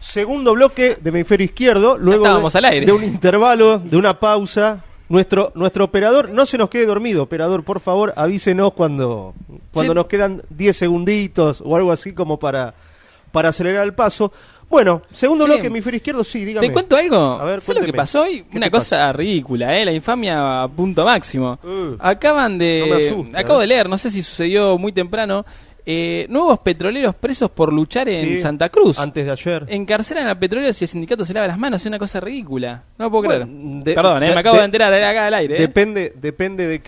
segundo bloque de Hemisferio Izquierdo, luego al aire. de un intervalo, de una pausa. Nuestro operador, no se nos quede dormido, operador, por favor, avísenos cuando nos quedan 10 segunditos o algo así como para acelerar el paso. Bueno, segundo bloque de Hemisferio Izquierdo, sí, dígame. ¿Te cuento algo? A ver, ¿sabes lo que pasó hoy? Una cosa ridícula, la infamia a punto máximo. Acabo de leer, no sé si sucedió muy temprano, nuevos petroleros presos por luchar en Santa Cruz. Antes de ayer. Encarcelan a petroleros y el sindicato se lava las manos. Es una cosa ridícula. No lo puedo creer. Perdón, me acabo de enterar acá al aire. Depende de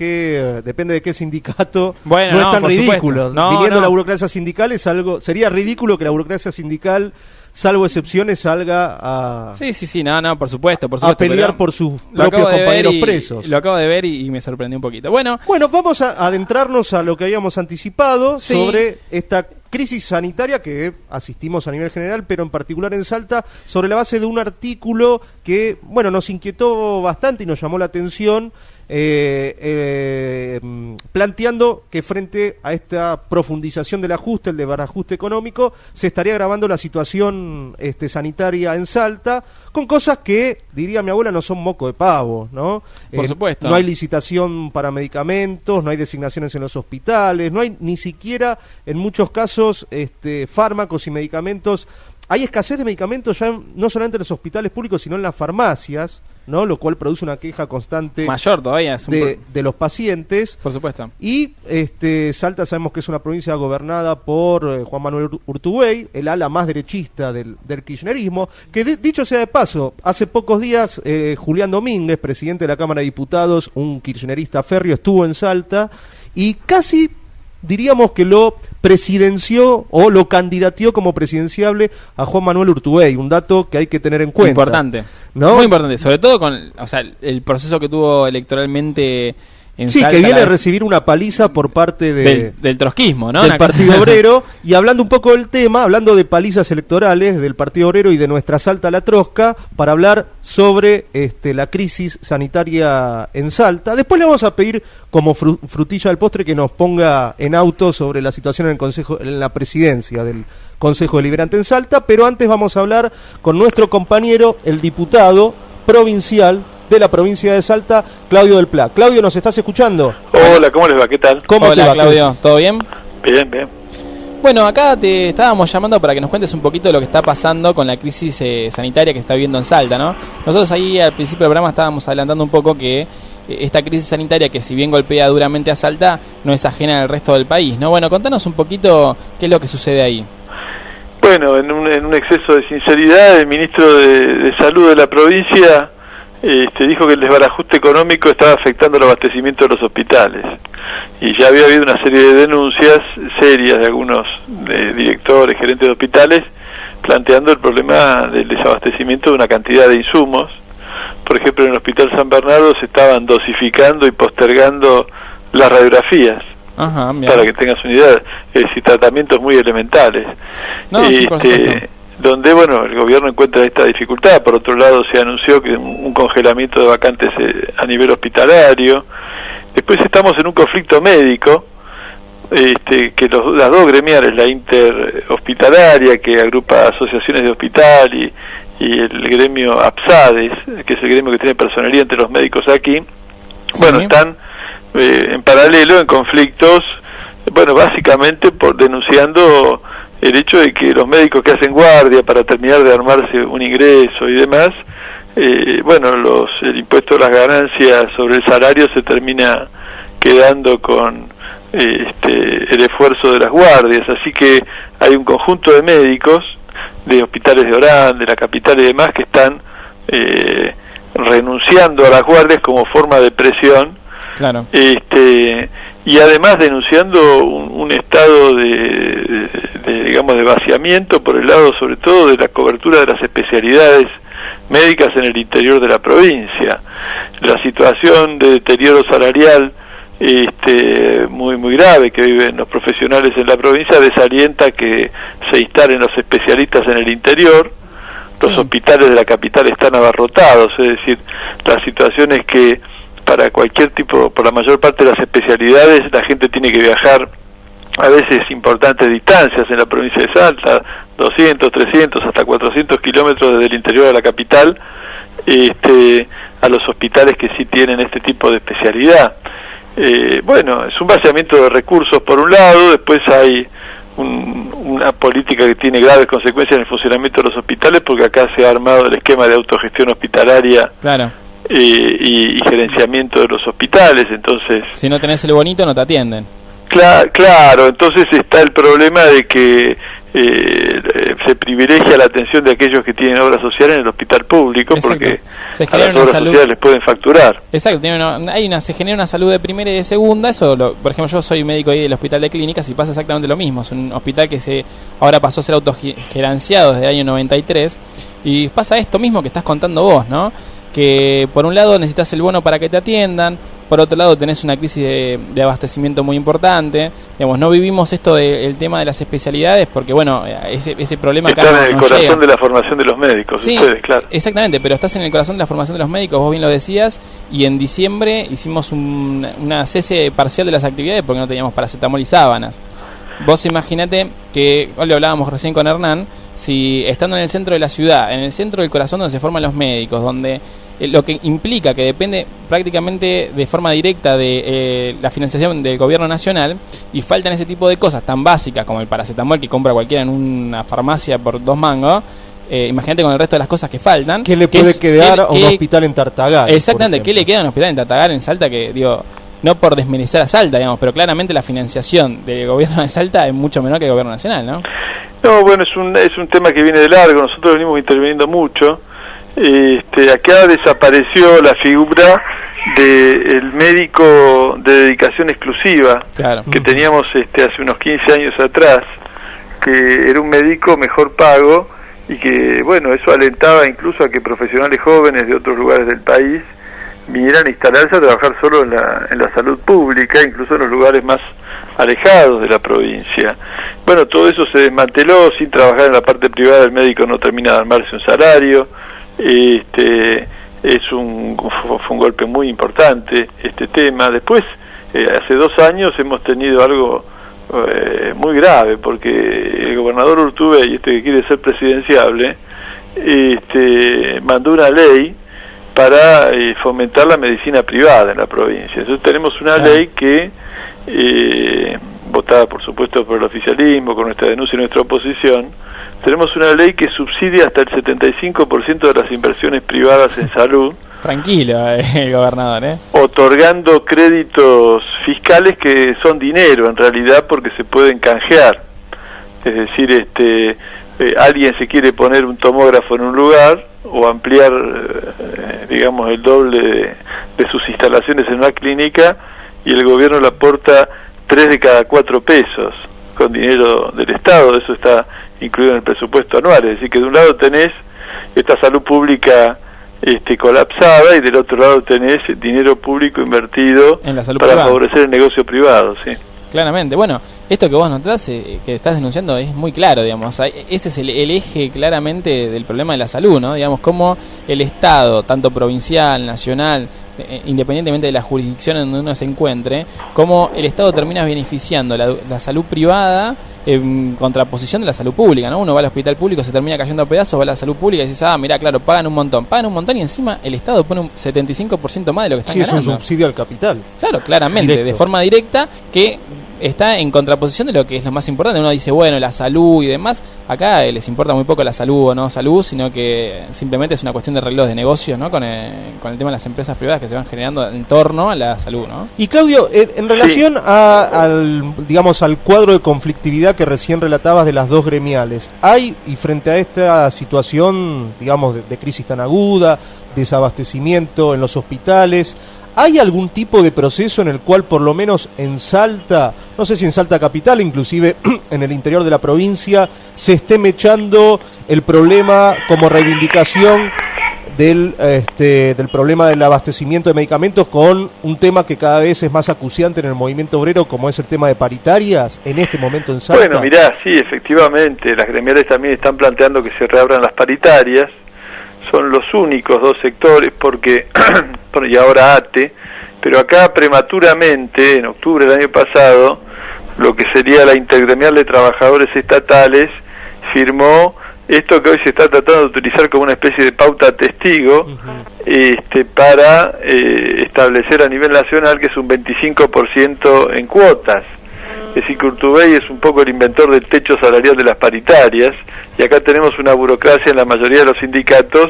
qué sindicato. Bueno, no es tan ridículo. Viniendo la burocracia sindical sería ridículo que la burocracia sindical, salvo excepciones, salga a... Sí, no, por supuesto. A pelear por sus propios compañeros presos. Lo acabo de ver y me sorprendió un poquito. Bueno, vamos a adentrarnos a lo que habíamos anticipado sobre esta crisis sanitaria que asistimos a nivel general, pero en particular en Salta, sobre la base de un artículo que, nos inquietó bastante y nos llamó la atención, planteando que frente a esta profundización del ajuste, el desbarajuste económico, se estaría agravando la situación sanitaria en Salta, con cosas que, diría mi abuela, no son moco de pavo, ¿no? Por supuesto. No hay licitación para medicamentos, no hay designaciones en los hospitales, no hay ni siquiera, en muchos casos, fármacos y medicamentos. Hay escasez de medicamentos ya no solamente en los hospitales públicos, sino en las farmacias, ¿no? Lo cual produce una queja constante mayor todavía de los pacientes. Por supuesto. Y Salta sabemos que es una provincia gobernada por Juan Manuel Urtubey, el ala más derechista del kirchnerismo, que dicho sea de paso, hace pocos días Julián Domínguez, presidente de la Cámara de Diputados, un kirchnerista férreo, estuvo en Salta y casi diríamos que lo presidenció o lo candidateó como presidenciable a Juan Manuel Urtubey, un dato que hay que tener en cuenta. Importante, ¿no? Muy importante, sobre todo con el proceso que tuvo electoralmente en sí, Salta, que viene a recibir una paliza por parte del trotskismo, ¿no? Del Partido Obrero. Y hablando un poco del tema, hablando de palizas electorales del Partido Obrero y de nuestra Salta la Trosca, para hablar sobre la crisis sanitaria en Salta. Después le vamos a pedir como frutilla del postre que nos ponga en auto sobre la situación en la presidencia del Consejo Deliberante en Salta, pero antes vamos a hablar con nuestro compañero, el diputado provincial de la provincia de Salta, Claudio del Pla. Claudio, ¿nos estás escuchando? Hola, ¿cómo les va? ¿Qué tal? Hola, Claudio, ¿todo bien? Bien. Bueno, acá te estábamos llamando para que nos cuentes un poquito de lo que está pasando con la crisis sanitaria que está viviendo en Salta, ¿no? Nosotros ahí al principio del programa estábamos adelantando un poco que esta crisis sanitaria, que si bien golpea duramente a Salta, no es ajena al resto del país, ¿no? Bueno, contanos un poquito qué es lo que sucede ahí. Bueno, en un exceso de sinceridad, el ministro de Salud de la provincia dijo que el desbarajuste económico estaba afectando el abastecimiento de los hospitales, y ya había habido una serie de denuncias serias de algunos directores, gerentes de hospitales, planteando el problema del desabastecimiento de una cantidad de insumos. Por ejemplo, en el Hospital San Bernardo se estaban dosificando y postergando las radiografías. Ajá, para que tengas una idea, es decir, tratamientos muy elementales. No, sí, por supuesto. Donde, el gobierno encuentra esta dificultad. Por otro lado, se anunció que un congelamiento de vacantes a nivel hospitalario. Después estamos en un conflicto médico, que las dos gremiales, la interhospitalaria, que agrupa asociaciones de hospital, y el gremio APSADES, que es el gremio que tiene personería entre los médicos aquí, sí. Están en paralelo en conflictos, básicamente denunciando el hecho de que los médicos que hacen guardia para terminar de armarse un ingreso y demás, el impuesto de las ganancias sobre el salario se termina quedando con el esfuerzo de las guardias, así que hay un conjunto de médicos de hospitales de Orán, de la capital y demás, que están renunciando a las guardias como forma de presión. Claro. Y además denunciando un estado de vaciamiento por el lado sobre todo de la cobertura de las especialidades médicas en el interior de la provincia. La situación de deterioro salarial muy grave que viven los profesionales en la provincia desalienta que se instalen los especialistas en el interior. Los hospitales de la capital están abarrotados, es decir, la situación es que para cualquier tipo, por la mayor parte de las especialidades, la gente tiene que viajar a veces importantes distancias en la provincia de Salta, 200, 300, hasta 400 kilómetros desde el interior de la capital, a los hospitales que sí tienen este tipo de especialidad. Bueno, es un vaciamiento de recursos por un lado, después hay una política que tiene graves consecuencias en el funcionamiento de los hospitales, porque acá se ha armado el esquema de autogestión hospitalaria. Claro. Y gerenciamiento de los hospitales, entonces... Si no tenés el bonito no te atienden. Claro, entonces está el problema de que se privilegia la atención de aquellos que tienen obra social en el hospital público. Exacto. Porque a las obras sociales les pueden facturar. Exacto, se genera una salud de primera y de segunda. Eso, por ejemplo, yo soy médico ahí del hospital de clínicas y pasa exactamente lo mismo. Es un hospital que ahora pasó a ser autogerenciado desde el año 93 y pasa esto mismo que estás contando vos, ¿no? Que por un lado necesitas el bono para que te atiendan, por otro lado tenés una crisis de abastecimiento muy importante. Digamos, no vivimos esto del tema de las especialidades porque, bueno, ese problema acá están en el corazón de la formación de los médicos, sí, ustedes, claro. Exactamente, pero estás en el corazón de la formación de los médicos, vos bien lo decías, y en diciembre hicimos una cese parcial de las actividades porque no teníamos paracetamol y sábanas. Vos imaginate que, hoy lo hablábamos recién con Hernán, si estando en el centro de la ciudad, en el centro del corazón donde se forman los médicos, donde lo que implica que depende prácticamente de forma directa de la financiación del gobierno nacional, y faltan ese tipo de cosas tan básicas como el paracetamol que compra cualquiera en una farmacia por 2 mangos, imagínate con el resto de las cosas que faltan. ¿Qué le puede quedar a un hospital en Tartagal? Exactamente, ¿qué le queda a un hospital en Tartagal, en Salta, que digo... No por desmerecer a Salta, digamos, pero claramente la financiación del gobierno de Salta es mucho menor que el gobierno nacional, ¿no? No, bueno, es un tema que viene de largo, nosotros venimos interviniendo mucho. Acá desapareció la figura del médico de dedicación exclusiva, claro, que teníamos hace unos 15 años atrás, que era un médico mejor pago y que, bueno, eso alentaba incluso a que profesionales jóvenes de otros lugares del país vinieran a instalarse a trabajar solo en la salud pública, incluso en los lugares más alejados de la provincia. Bueno, todo eso se desmanteló, sin trabajar en la parte privada el médico no termina de armarse un salario. Fue un golpe muy importante este tema. Después, hace 2 años hemos tenido algo muy grave, porque el gobernador Urtubey, que quiere ser presidenciable, mandó una ley para fomentar la medicina privada en la provincia. Entonces tenemos una ley que, votada por supuesto por el oficialismo, con nuestra denuncia y nuestra oposición, tenemos una ley que subsidia hasta el 75% de las inversiones privadas en salud. Tranquilo, el gobernador, otorgando créditos fiscales que son dinero en realidad, porque se pueden canjear. Es decir, alguien se quiere poner un tomógrafo en un lugar o ampliar, digamos, el doble de sus instalaciones en una clínica, y el gobierno le aporta 3 de cada 4 pesos con dinero del Estado. Eso está incluido en el presupuesto anual. Es decir, que de un lado tenés esta salud pública colapsada, y del otro lado tenés dinero público invertido en la salud para privada, favorecer el negocio privado, sí. Claramente, bueno, esto que vos notás, que estás denunciando, es muy claro, digamos, ese es el eje claramente del problema de la salud, ¿no? Digamos, cómo el Estado, tanto provincial, nacional, independientemente de la jurisdicción en donde uno se encuentre, cómo el Estado termina beneficiando la salud privada en contraposición de la salud pública, ¿no? Uno va al hospital público, se termina cayendo a pedazos, va a la salud pública y dices, mirá, claro, pagan un montón, y encima el Estado pone un 75% más de lo que están ganando. Sí, es un subsidio al capital. Claro, claramente, directo, de forma directa, que está en contraposición de lo que es lo más importante. Uno dice, bueno, la salud y demás, acá les importa muy poco la salud o no salud, sino que simplemente es una cuestión de arreglos de negocios, ¿no? Con el tema de las empresas privadas que se van generando en torno a la salud, ¿no? Y Claudio, en relación al cuadro de conflictividad que recién relatabas de las dos gremiales, hay, y frente a esta situación, digamos, de crisis tan aguda, desabastecimiento en los hospitales, ¿hay algún tipo de proceso en el cual, por lo menos en Salta, no sé si en Salta capital, inclusive en el interior de la provincia, se esté mechando el problema como reivindicación del problema del abastecimiento de medicamentos con un tema que cada vez es más acuciante en el movimiento obrero, como es el tema de paritarias, en este momento en Salta? Bueno, mirá, sí, efectivamente, las gremiales también están planteando que se reabran las paritarias. Son los únicos 2 sectores, porque y ahora ATE, pero acá prematuramente, en octubre del año pasado, lo que sería la Intergremial de Trabajadores Estatales, firmó esto que hoy se está tratando de utilizar como una especie de pauta testigo, para establecer a nivel nacional que es un 25% en cuotas. Es decir, que Urtubey es un poco el inventor del techo salarial de las paritarias, y acá tenemos una burocracia en la mayoría de los sindicatos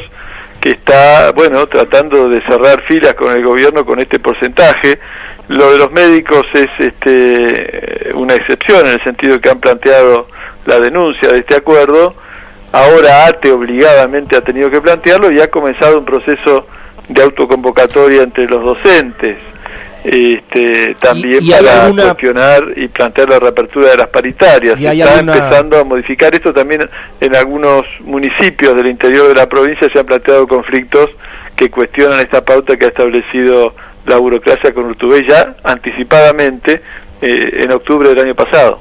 que está, bueno, tratando de cerrar filas con el gobierno con este porcentaje. Lo de los médicos es una excepción, en el sentido que han planteado la denuncia de este acuerdo. Ahora ATE obligadamente ha tenido que plantearlo y ha comenzado un proceso de autoconvocatoria entre los docentes, también para cuestionar y plantear la reapertura de las paritarias. Se está empezando a modificar esto también en algunos municipios del interior de la provincia. Se han planteado conflictos que cuestionan esta pauta que ha establecido la burocracia con Urtubey ya anticipadamente en octubre del año pasado.